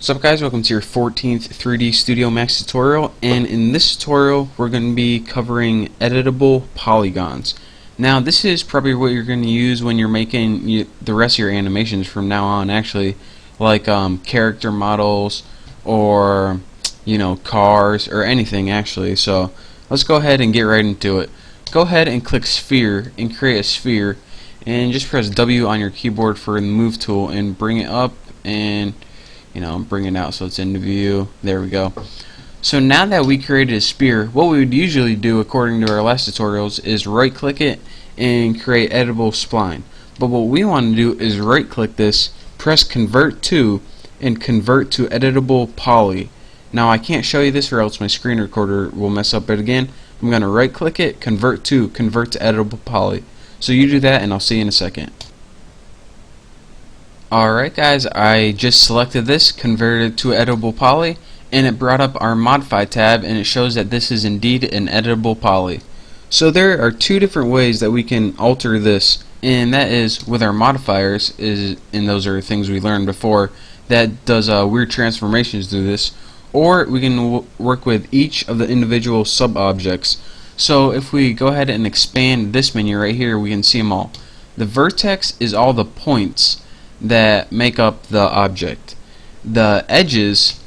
What's up guys, welcome to your 14th 3D Studio Max tutorial, and in this tutorial we're going to be covering editable polygons. Now this is probably what you're going to use when you're making the rest of your animations from now on, actually, like character models or cars or anything actually. So let's go ahead and get right into it. Go ahead and click sphere and create a sphere, and just press W on your keyboard for the move tool and bring it up and bring it out so it's into view. There we go. So now that we created a sphere, what we would usually do according to our last tutorials is right click it and create editable spline. But what we want to do is right click this, press convert to, and convert to editable poly. Now I can't show you this or else my screen recorder will mess up it again. I'm going to right click it, convert to editable poly. So you do that and I'll see you in a second. Alright guys, I just selected this, converted it to editable poly, and it brought up our modify tab and it shows that this is indeed an editable poly. So there are two different ways that we can alter this, and that is with our modifiers, and those are things we learned before, that does weird transformations through this, or we can work with each of the individual sub-objects. So if we go ahead and expand this menu right here, we can see them all. The vertex is all the points that make up the object. The edges,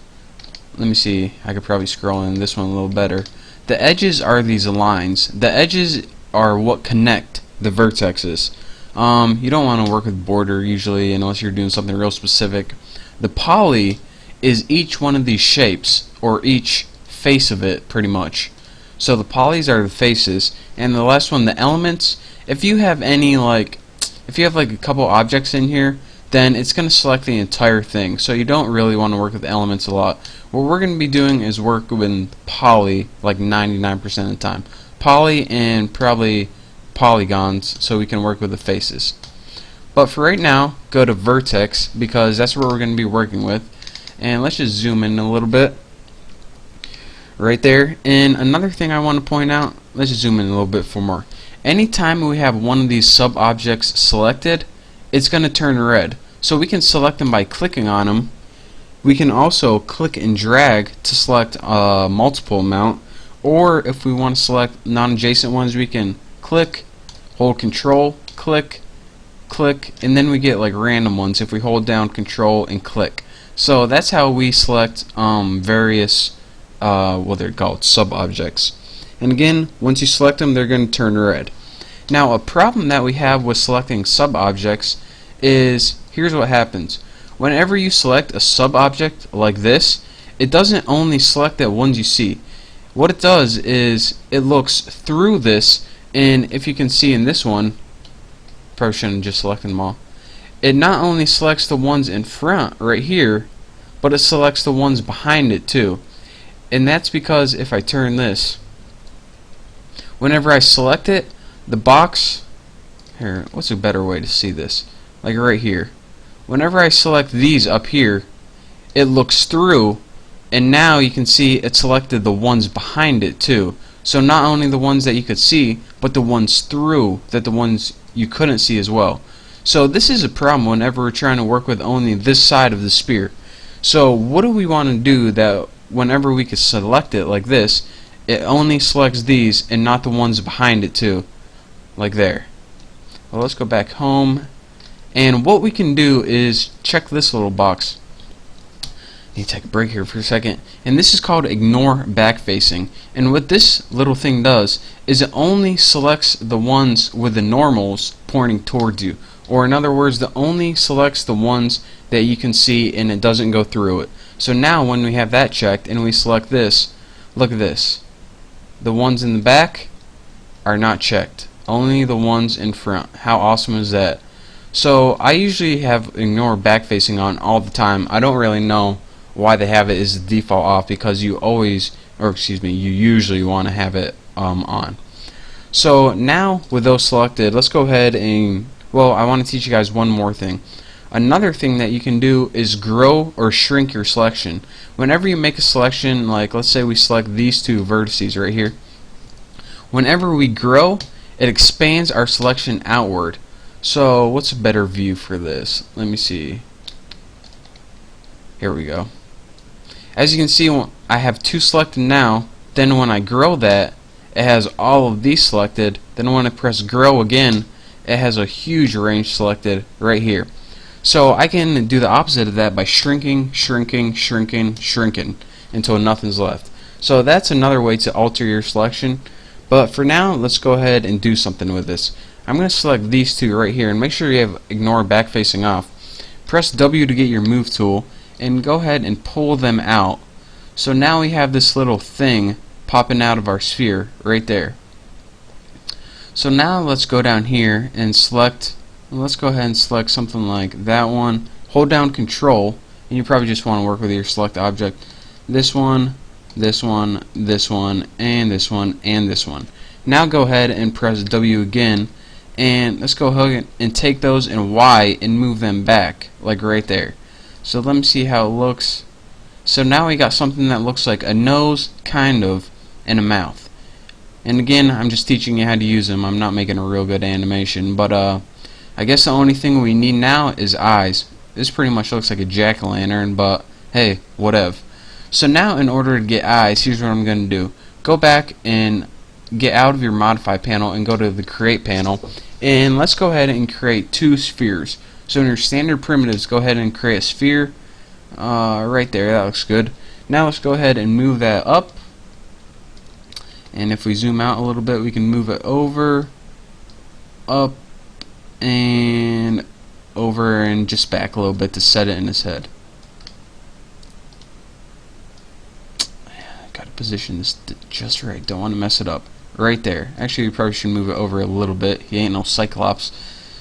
let me see, I could probably scroll in this one a little better. The edges are these lines. The edges are what connect the vertexes. You don't want to work with border usually unless you're doing something real specific. The poly is each one of these shapes, or each face of it pretty much. So the polys are the faces, and the last one, the elements. If you have any if you have a couple objects in here, then it's going to select the entire thing. So you don't really want to work with elements a lot. What we're going to be doing is work with poly like 99% of the time. Poly and probably polygons, so we can work with the faces. But for right now, go to vertex because that's what we're going to be working with. And let's just zoom in a little bit. Right there. And another thing I want to point out, let's just zoom in a little bit for more. Anytime we have one of these sub-objects selected, it's going to turn red. So we can select them by clicking on them. We can also click and drag to select a multiple amount, or if we want to select non-adjacent ones, we can click, hold control, click, click, and then we get random ones if we hold down control and click. So that's how we select various what they're called, sub-objects. And again, once you select them, they're going to turn red. Now a problem that we have with selecting sub-objects is, here's what happens. Whenever you select a sub-object like this, it doesn't only select the ones you see. What it does is it looks through this, and if you can see in this one, probably shouldn't have just selected them all, it not only selects the ones in front right here, but it selects the ones behind it too. And that's because if I turn this, whenever I select it, the box here, what's a better way to see this? Like right here. Whenever I select these up here, it looks through, and now you can see it selected the ones behind it too. So not only the ones that you could see, but the ones through, that the ones you couldn't see as well. So this is a problem whenever we're trying to work with only this side of the sphere. So what do we want to do that whenever we could select it like this, it only selects these and not the ones behind it too? Like there. Well, let's go back home, and what we can do is check this little box. Need to take a break here for a second, and this is called ignore backfacing. And what this little thing does is it only selects the ones with the normals pointing towards you, or in other words, it only selects the ones that you can see and it doesn't go through it. So now when we have that checked and we select this, look at this, the ones in the back are not checked, only the ones in front. How awesome is that? So I usually have ignore backfacing on all the time. I don't really know why they have it as the default off, because you usually want to have it on. So now with those selected, let's go ahead and, well, I want to teach you guys one more thing. Another thing that you can do is grow or shrink your selection. Whenever you make a selection, like let's say we select these two vertices right here, whenever we grow, it expands our selection outward. So what's a better view for this? Let me see. Here we go. As you can see, I have 2 selected now. Then when I grow that, it has all of these selected. Then when I press grow again, it has a huge range selected right here. So I can do the opposite of that by shrinking, shrinking, shrinking, shrinking until nothing's left. So that's another way to alter your selection. But for now, let's go ahead and do something with this. I'm going to select these 2 right here, and make sure you have ignore back facing off. Press W to get your move tool and go ahead and pull them out. So now we have this little thing popping out of our sphere right there. So now let's go down here and select, let's go ahead and select something like that one. Hold down Control, and you probably just want to work with your select object. This one, this one, this one, and this one, and this one. Now go ahead and press W again, and let's go ahead and take those and Y and move them back, like right there. So let me see how it looks. So now we got something that looks like a nose, kind of, and a mouth. And again, I'm just teaching you how to use them. I'm not making a real good animation, but I guess the only thing we need now is eyes. This pretty much looks like a jack-o'-lantern, but hey, whatever. So now in order to get eyes, here's what I'm going to do. Go back and get out of your modify panel and go to the create panel, and let's go ahead and create 2 spheres. So in your standard primitives, go ahead and create a sphere right there. That looks good. Now let's go ahead and move that up, and if we zoom out a little bit, we can move it over, up, and over, and just back a little bit to set it in his head. Gotta position this just right, don't want to mess it up. Right there. Actually, we probably should move it over a little bit. He ain't no Cyclops.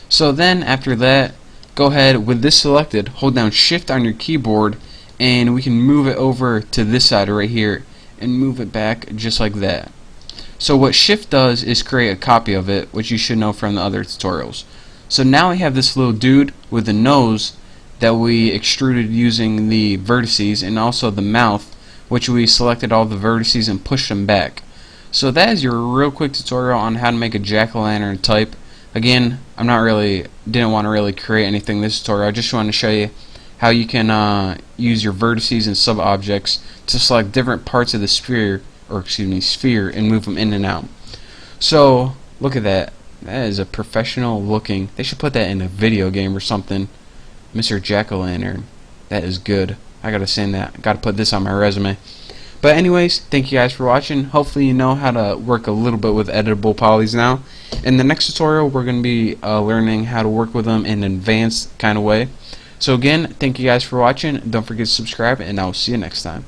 So then after that, go ahead with this selected, hold down Shift on your keyboard, and we can move it over to this side right here and move it back just like that. So what Shift does is create a copy of it, which you should know from the other tutorials. So now we have this little dude with a nose that we extruded using the vertices, and also the mouth, which we selected all the vertices and pushed them back. So that is your real quick tutorial on how to make a jack-o'-lantern type. Again, didn't want to really create anything this tutorial. I just wanted to show you how you can use your vertices and sub-objects to select different parts of the sphere, sphere, and move them in and out. So look at that. That is a professional looking. They should put that in a video game or something. Mr. Jack-o'-lantern. That is good. I gotta say that. Gotta put this on my resume. But anyways, thank you guys for watching. Hopefully you know how to work a little bit with editable polys now. In the next tutorial, we're going to be learning how to work with them in an advanced kind of way. So again, thank you guys for watching. Don't forget to subscribe, and I'll see you next time.